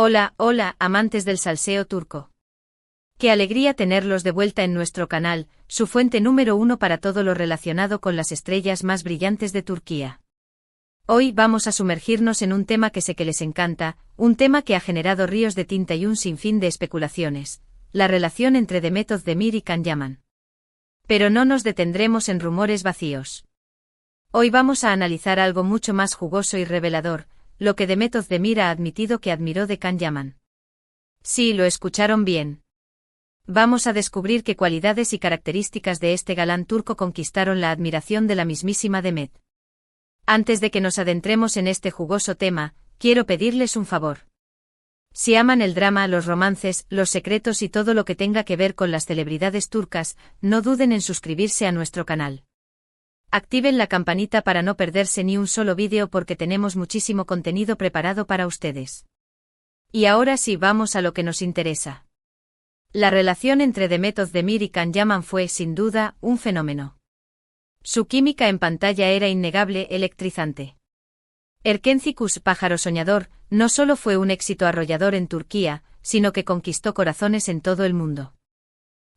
Hola, hola, amantes del salseo turco. Qué alegría tenerlos de vuelta en nuestro canal, su fuente número uno para todo lo relacionado con las estrellas más brillantes de Turquía. Hoy vamos a sumergirnos en un tema que sé que les encanta, un tema que ha generado ríos de tinta y un sinfín de especulaciones, la relación entre Demet Özdemir y Can Yaman. Pero no nos detendremos en rumores vacíos. Hoy vamos a analizar algo mucho más jugoso y revelador, lo que Demet Özdemir ha admitido que admiró de Can Yaman. Sí, lo escucharon bien. Vamos a descubrir qué cualidades y características de este galán turco conquistaron la admiración de la mismísima Demet. Antes de que nos adentremos en este jugoso tema, quiero pedirles un favor. Si aman el drama, los romances, los secretos y todo lo que tenga que ver con las celebridades turcas, no duden en suscribirse a nuestro canal. Activen la campanita para no perderse ni un solo vídeo porque tenemos muchísimo contenido preparado para ustedes. Y ahora sí, vamos a lo que nos interesa. La relación entre Demet Özdemir y Can Yaman fue, sin duda, un fenómeno. Su química en pantalla era innegable, electrizante. Erkenci, pájaro soñador, no solo fue un éxito arrollador en Turquía, sino que conquistó corazones en todo el mundo.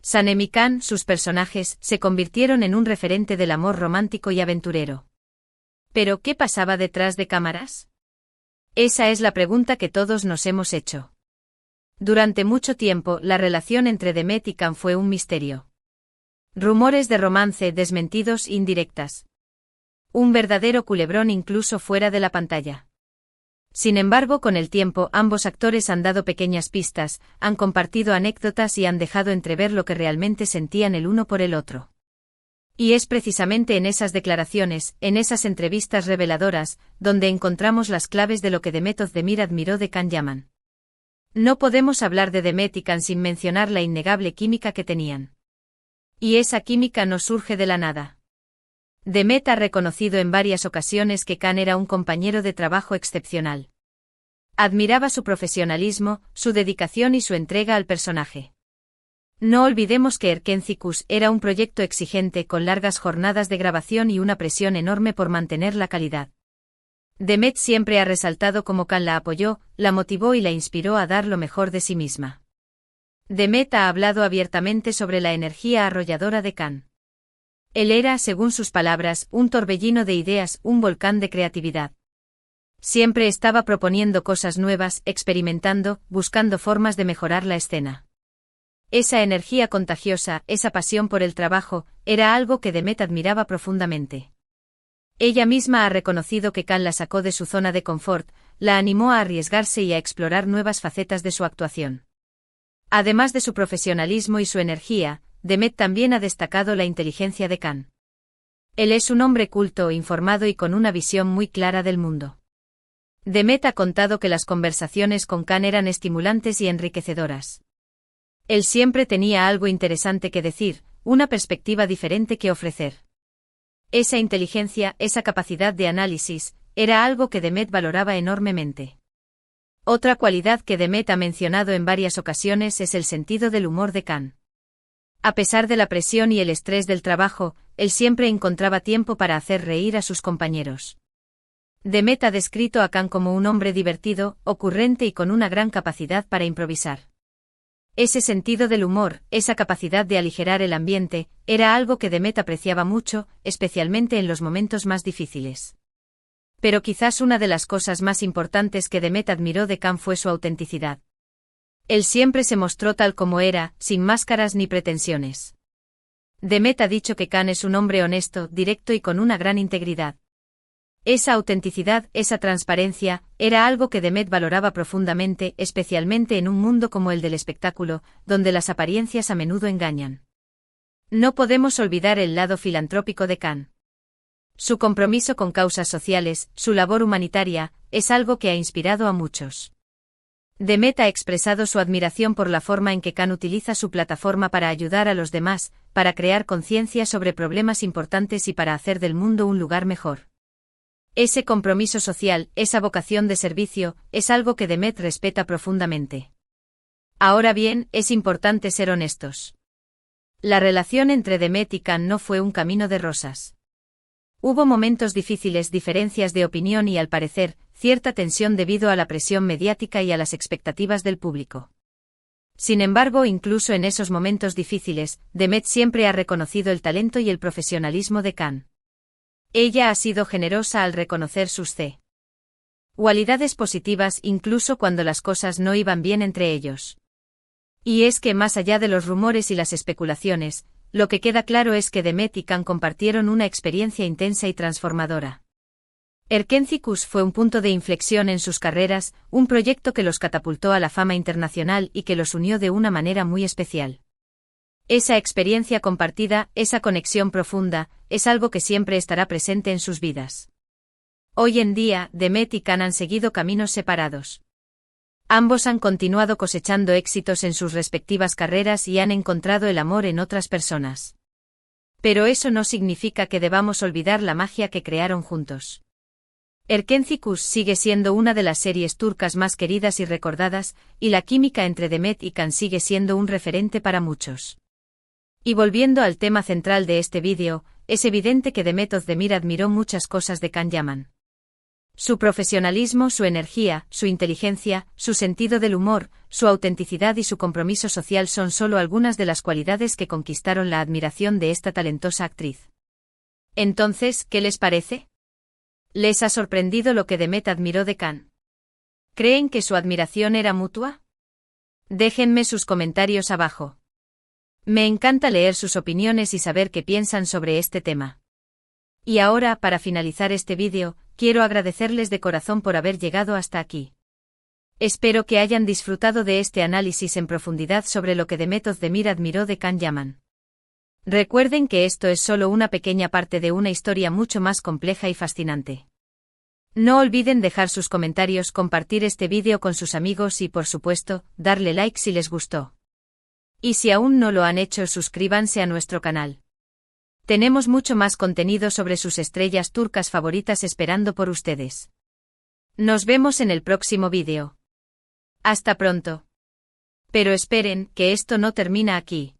Sanem y Can, sus personajes, se convirtieron en un referente del amor romántico y aventurero. ¿Pero qué pasaba detrás de cámaras? Esa es la pregunta que todos nos hemos hecho. Durante mucho tiempo, la relación entre Demet y Can fue un misterio. Rumores de romance, desmentidos, indirectas. Un verdadero culebrón incluso fuera de la pantalla. Sin embargo, con el tiempo, ambos actores han dado pequeñas pistas, han compartido anécdotas y han dejado entrever lo que realmente sentían el uno por el otro. Y es precisamente en esas declaraciones, en esas entrevistas reveladoras, donde encontramos las claves de lo que Demet Özdemir admiró de Can Yaman. No podemos hablar de Demet y Can sin mencionar la innegable química que tenían. Y esa química no surge de la nada. Demet ha reconocido en varias ocasiones que Can era un compañero de trabajo excepcional. Admiraba su profesionalismo, su dedicación y su entrega al personaje. No olvidemos que Erkenci era un proyecto exigente con largas jornadas de grabación y una presión enorme por mantener la calidad. Demet siempre ha resaltado cómo Can la apoyó, la motivó y la inspiró a dar lo mejor de sí misma. Demet ha hablado abiertamente sobre la energía arrolladora de Can. Él era, según sus palabras, un torbellino de ideas, un volcán de creatividad. Siempre estaba proponiendo cosas nuevas, experimentando, buscando formas de mejorar la escena. Esa energía contagiosa, esa pasión por el trabajo, era algo que Demet admiraba profundamente. Ella misma ha reconocido que Can la sacó de su zona de confort, la animó a arriesgarse y a explorar nuevas facetas de su actuación. Además de su profesionalismo y su energía, Demet también ha destacado la inteligencia de Can. Él es un hombre culto, informado y con una visión muy clara del mundo. Demet ha contado que las conversaciones con Can eran estimulantes y enriquecedoras. Él siempre tenía algo interesante que decir, una perspectiva diferente que ofrecer. Esa inteligencia, esa capacidad de análisis, era algo que Demet valoraba enormemente. Otra cualidad que Demet ha mencionado en varias ocasiones es el sentido del humor de Can. A pesar de la presión y el estrés del trabajo, él siempre encontraba tiempo para hacer reír a sus compañeros. Demet ha descrito a Can como un hombre divertido, ocurrente y con una gran capacidad para improvisar. Ese sentido del humor, esa capacidad de aligerar el ambiente, era algo que Demet apreciaba mucho, especialmente en los momentos más difíciles. Pero quizás una de las cosas más importantes que Demet admiró de Can fue su autenticidad. Él siempre se mostró tal como era, sin máscaras ni pretensiones. Demet ha dicho que Can es un hombre honesto, directo y con una gran integridad. Esa autenticidad, esa transparencia, era algo que Demet valoraba profundamente, especialmente en un mundo como el del espectáculo, donde las apariencias a menudo engañan. No podemos olvidar el lado filantrópico de Can. Su compromiso con causas sociales, su labor humanitaria, es algo que ha inspirado a muchos. Demet ha expresado su admiración por la forma en que Can utiliza su plataforma para ayudar a los demás, para crear conciencia sobre problemas importantes y para hacer del mundo un lugar mejor. Ese compromiso social, esa vocación de servicio, es algo que Demet respeta profundamente. Ahora bien, es importante ser honestos. La relación entre Demet y Can no fue un camino de rosas. Hubo momentos difíciles, diferencias de opinión y, al parecer, cierta tensión debido a la presión mediática y a las expectativas del público. Sin embargo, incluso en esos momentos difíciles, Demet siempre ha reconocido el talento y el profesionalismo de Can. Ella ha sido generosa al reconocer sus cualidades positivas incluso cuando las cosas no iban bien entre ellos. Y es que más allá de los rumores y las especulaciones, lo que queda claro es que Demet y Can compartieron una experiencia intensa y transformadora. Erkenci-Kuş fue un punto de inflexión en sus carreras, un proyecto que los catapultó a la fama internacional y que los unió de una manera muy especial. Esa experiencia compartida, esa conexión profunda, es algo que siempre estará presente en sus vidas. Hoy en día, Demet y Can han seguido caminos separados. Ambos han continuado cosechando éxitos en sus respectivas carreras y han encontrado el amor en otras personas. Pero eso no significa que debamos olvidar la magia que crearon juntos. Erkenci-Kuş sigue siendo una de las series turcas más queridas y recordadas, y la química entre Demet y Can sigue siendo un referente para muchos. Y volviendo al tema central de este vídeo, es evidente que Demet Özdemir admiró muchas cosas de Can Yaman. Su profesionalismo, su energía, su inteligencia, su sentido del humor, su autenticidad y su compromiso social son solo algunas de las cualidades que conquistaron la admiración de esta talentosa actriz. Entonces, ¿qué les parece? ¿Les ha sorprendido lo que Demet admiró de Can? ¿Creen que su admiración era mutua? Déjenme sus comentarios abajo. Me encanta leer sus opiniones y saber qué piensan sobre este tema. Y ahora, para finalizar este vídeo, quiero agradecerles de corazón por haber llegado hasta aquí. Espero que hayan disfrutado de este análisis en profundidad sobre lo que Demet Özdemir admiró de Can Yaman. Recuerden que esto es solo una pequeña parte de una historia mucho más compleja y fascinante. No olviden dejar sus comentarios, compartir este vídeo con sus amigos y, por supuesto, darle like si les gustó. Y si aún no lo han hecho, suscríbanse a nuestro canal. Tenemos mucho más contenido sobre sus estrellas turcas favoritas esperando por ustedes. Nos vemos en el próximo vídeo. Hasta pronto. Pero esperen, que esto no termina aquí.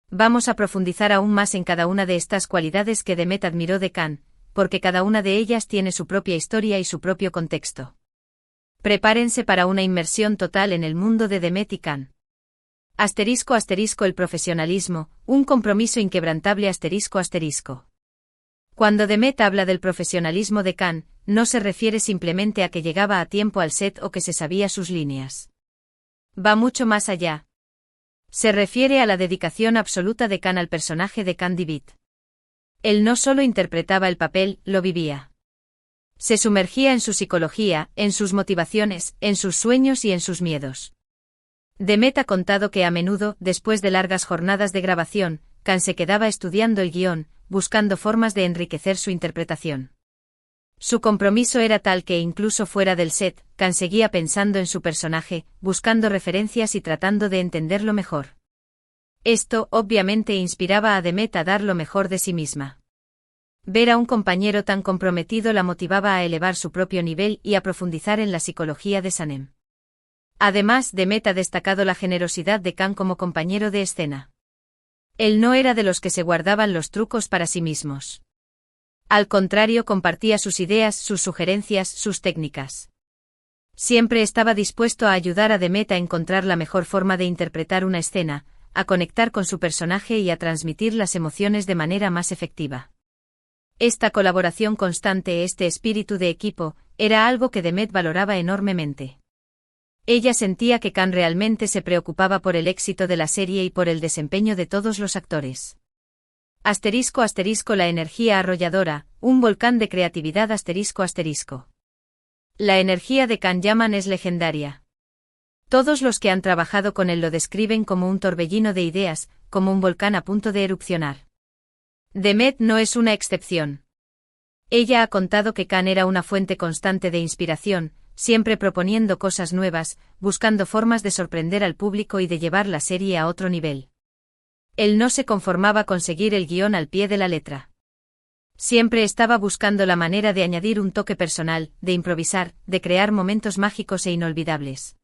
Vamos a profundizar aún más en cada una de estas cualidades que Demet admiró de Can, porque cada una de ellas tiene su propia historia y su propio contexto. Prepárense para una inmersión total en el mundo de Demet y Can. *** El profesionalismo, un compromiso inquebrantable ***. Cuando Demet habla del profesionalismo de Can, no se refiere simplemente a que llegaba a tiempo al set o que se sabía sus líneas. Va mucho más allá. Se refiere a la dedicación absoluta de Can al personaje de Can Divit. Él no solo interpretaba el papel, lo vivía. Se sumergía en su psicología, en sus motivaciones, en sus sueños y en sus miedos. Demet ha contado que a menudo, después de largas jornadas de grabación, Can se quedaba estudiando el guión, buscando formas de enriquecer su interpretación. Su compromiso era tal que incluso fuera del set, Can seguía pensando en su personaje, buscando referencias y tratando de entenderlo mejor. Esto, obviamente, inspiraba a Demet a dar lo mejor de sí misma. Ver a un compañero tan comprometido la motivaba a elevar su propio nivel y a profundizar en la psicología de Sanem. Además, Demet ha destacado la generosidad de Can como compañero de escena. Él no era de los que se guardaban los trucos para sí mismos. Al contrario, compartía sus ideas, sus sugerencias, sus técnicas. Siempre estaba dispuesto a ayudar a Demet a encontrar la mejor forma de interpretar una escena, a conectar con su personaje y a transmitir las emociones de manera más efectiva. Esta colaboración constante, este espíritu de equipo, era algo que Demet valoraba enormemente. Ella sentía que Can realmente se preocupaba por el éxito de la serie y por el desempeño de todos los actores. ***, la energía arrolladora, un volcán de creatividad ***. La energía de Can Yaman es legendaria. Todos los que han trabajado con él lo describen como un torbellino de ideas, como un volcán a punto de erupcionar. Demet no es una excepción. Ella ha contado que Can era una fuente constante de inspiración, siempre proponiendo cosas nuevas, buscando formas de sorprender al público y de llevar la serie a otro nivel. Él no se conformaba con seguir el guión al pie de la letra. Siempre estaba buscando la manera de añadir un toque personal, de improvisar, de crear momentos mágicos e inolvidables.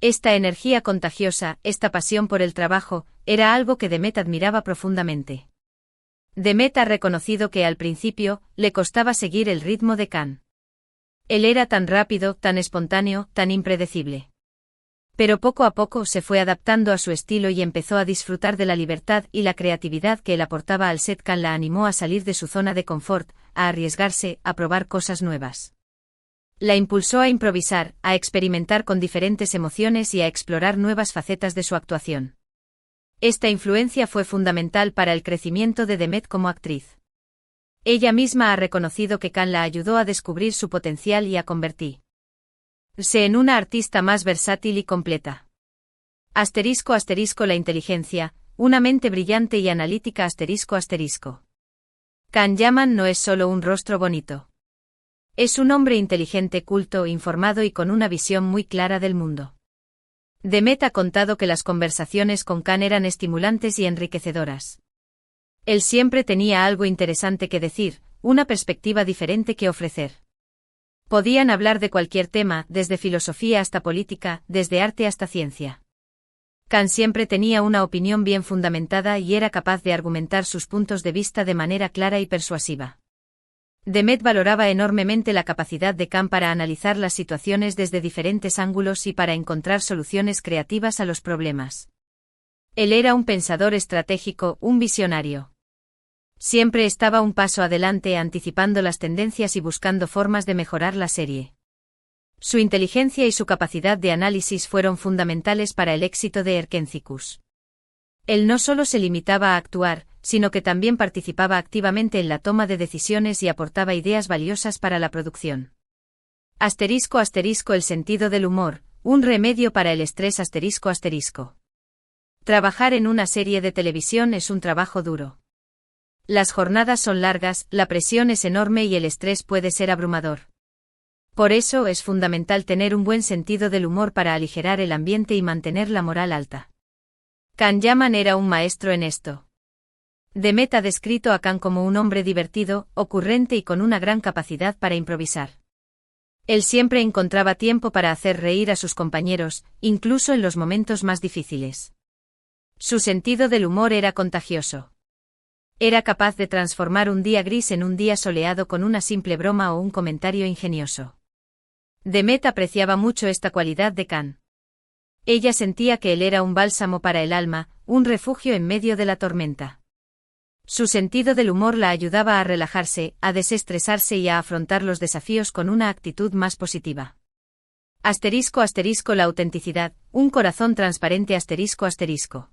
Esta energía contagiosa, esta pasión por el trabajo, era algo que Demet admiraba profundamente. Demet ha reconocido que al principio, le costaba seguir el ritmo de Can. Él era tan rápido, tan espontáneo, tan impredecible. Pero poco a poco se fue adaptando a su estilo y empezó a disfrutar de la libertad y la creatividad que él aportaba al set. Khan la animó a salir de su zona de confort, a arriesgarse, a probar cosas nuevas. La impulsó a improvisar, a experimentar con diferentes emociones y a explorar nuevas facetas de su actuación. Esta influencia fue fundamental para el crecimiento de Demet como actriz. Ella misma ha reconocido que Khan la ayudó a descubrir su potencial y a convertirse en una artista más versátil y completa. *** La inteligencia, una mente brillante y analítica. Khan Yaman no es solo un rostro bonito. Es un hombre inteligente, culto, informado y con una visión muy clara del mundo. Demet ha contado que las conversaciones con Khan eran estimulantes y enriquecedoras. Él siempre tenía algo interesante que decir, una perspectiva diferente que ofrecer. Podían hablar de cualquier tema, desde filosofía hasta política, desde arte hasta ciencia. Khan siempre tenía una opinión bien fundamentada y era capaz de argumentar sus puntos de vista de manera clara y persuasiva. Demet valoraba enormemente la capacidad de Khan para analizar las situaciones desde diferentes ángulos y para encontrar soluciones creativas a los problemas. Él era un pensador estratégico, un visionario. Siempre estaba un paso adelante, anticipando las tendencias y buscando formas de mejorar la serie. Su inteligencia y su capacidad de análisis fueron fundamentales para el éxito de Erkénticos. Él no solo se limitaba a actuar, sino que también participaba activamente en la toma de decisiones y aportaba ideas valiosas para la producción. *** El sentido del humor, un remedio para el estrés. *** Trabajar en una serie de televisión es un trabajo duro. Las jornadas son largas, la presión es enorme y el estrés puede ser abrumador. Por eso es fundamental tener un buen sentido del humor para aligerar el ambiente y mantener la moral alta. Khan Yaman era un maestro en esto. Demet ha descrito a Khan como un hombre divertido, ocurrente y con una gran capacidad para improvisar. Él siempre encontraba tiempo para hacer reír a sus compañeros, incluso en los momentos más difíciles. Su sentido del humor era contagioso. Era capaz de transformar un día gris en un día soleado con una simple broma o un comentario ingenioso. Demet apreciaba mucho esta cualidad de Khan. Ella sentía que él era un bálsamo para el alma, un refugio en medio de la tormenta. Su sentido del humor la ayudaba a relajarse, a desestresarse y a afrontar los desafíos con una actitud más positiva. *** La autenticidad, un corazón transparente. ***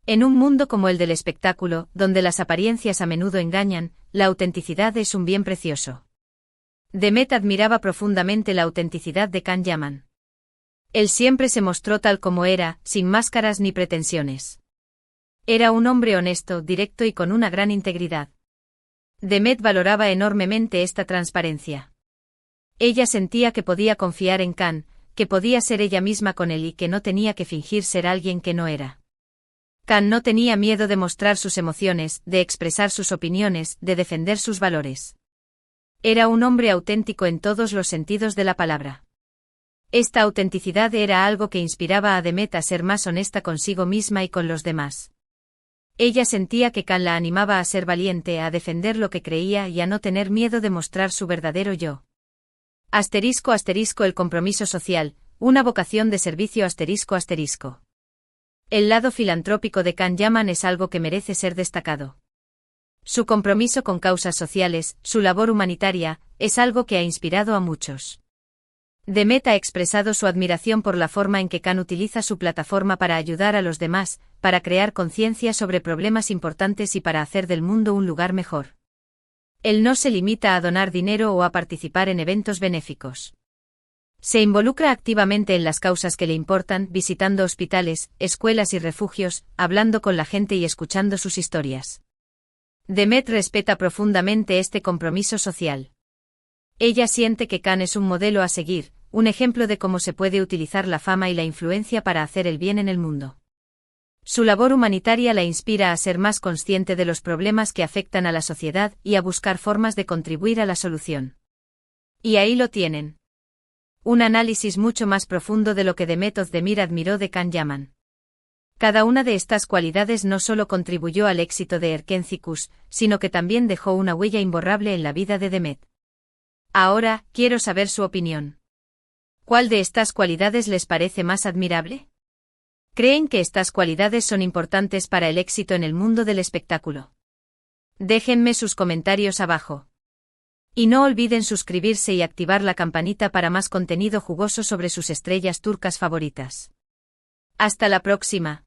En un mundo como el del espectáculo, donde las apariencias a menudo engañan, la autenticidad es un bien precioso. Demet admiraba profundamente la autenticidad de Khan Yaman. Él siempre se mostró tal como era, sin máscaras ni pretensiones. Era un hombre honesto, directo y con una gran integridad. Demet valoraba enormemente esta transparencia. Ella sentía que podía confiar en Khan, que podía ser ella misma con él y que no tenía que fingir ser alguien que no era. Khan no tenía miedo de mostrar sus emociones, de expresar sus opiniones, de defender sus valores. Era un hombre auténtico en todos los sentidos de la palabra. Esta autenticidad era algo que inspiraba a Demet a ser más honesta consigo misma y con los demás. Ella sentía que Khan la animaba a ser valiente, a defender lo que creía y a no tener miedo de mostrar su verdadero yo. *** El compromiso social, una vocación de servicio. *** El lado filantrópico de Khan Yaman es algo que merece ser destacado. Su compromiso con causas sociales, su labor humanitaria, es algo que ha inspirado a muchos. Demet ha expresado su admiración por la forma en que Khan utiliza su plataforma para ayudar a los demás, para crear conciencia sobre problemas importantes y para hacer del mundo un lugar mejor. Él no se limita a donar dinero o a participar en eventos benéficos. Se involucra activamente en las causas que le importan, visitando hospitales, escuelas y refugios, hablando con la gente y escuchando sus historias. Demet respeta profundamente este compromiso social. Ella siente que Khan es un modelo a seguir, un ejemplo de cómo se puede utilizar la fama y la influencia para hacer el bien en el mundo. Su labor humanitaria la inspira a ser más consciente de los problemas que afectan a la sociedad y a buscar formas de contribuir a la solución. Y ahí lo tienen. Un análisis mucho más profundo de lo que Demet Özdemir admiró de Khan Yaman. Cada una de estas cualidades no solo contribuyó al éxito de Erkénticos, sino que también dejó una huella imborrable en la vida de Demet. Ahora, quiero saber su opinión. ¿Cuál de estas cualidades les parece más admirable? ¿Creen que estas cualidades son importantes para el éxito en el mundo del espectáculo? Déjenme sus comentarios abajo. Y no olviden suscribirse y activar la campanita para más contenido jugoso sobre sus estrellas turcas favoritas. Hasta la próxima.